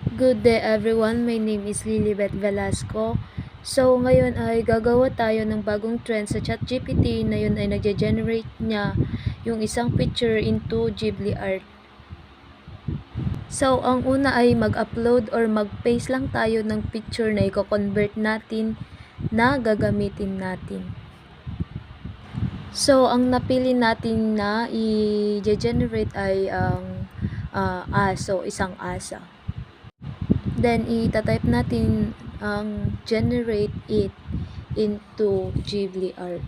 Good day everyone, my name is Lilibet Velasco. So ngayon ay gagawa tayo ng bagong trend sa ChatGPT na yun ay nagge-generate niya yung isang picture into Ghibli art. So ang una ay mag-upload or mag-paste lang tayo ng picture na i-convert natin na gagamitin natin. So ang napili natin na i-generate ay ang aso, isang asa. Then, itatype natin ang generate it into Ghibli art.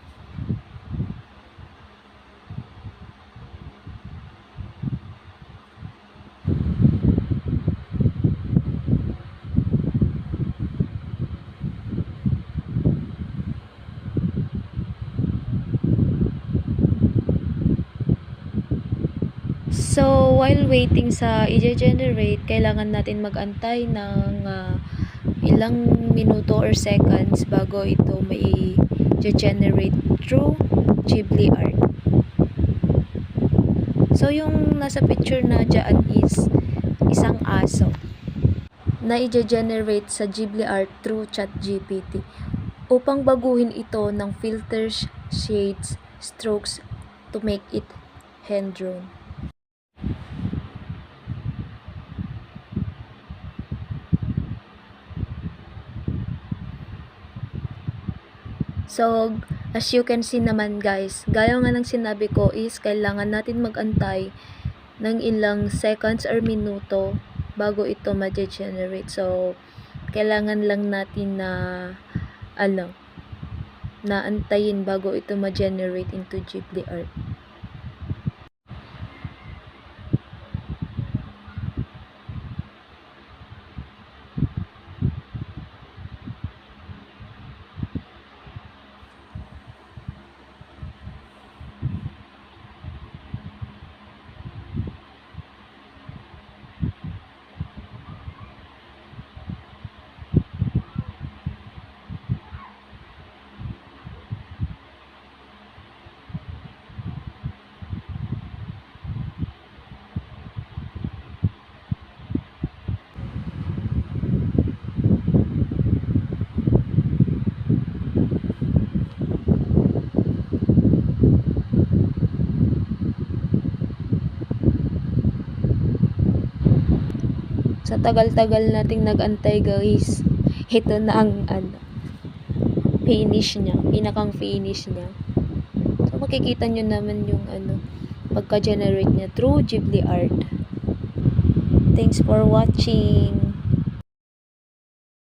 So, while waiting sa i-generate, kailangan natin mag-antay ng ilang minuto or seconds bago ito may generate through Ghibli art. So, yung nasa picture na dyan is isang aso na i-generate sa Ghibli art through ChatGPT. Upang baguhin ito ng filters, shades, strokes to make it hand-drawn. So, as you can see naman guys, gaya nga ng sinabi ko is kailangan natin mag-antay ng ilang seconds or minuto bago ito ma-generate. So, kailangan lang natin na antayin bago ito ma-generate into Ghibli art. Sa tagal-tagal nating nag-antay guys, ito na ang finish niya, pinakang finish niya. So makikita nyo naman yung pagka-generate niya through Ghibli art. Thanks for watching.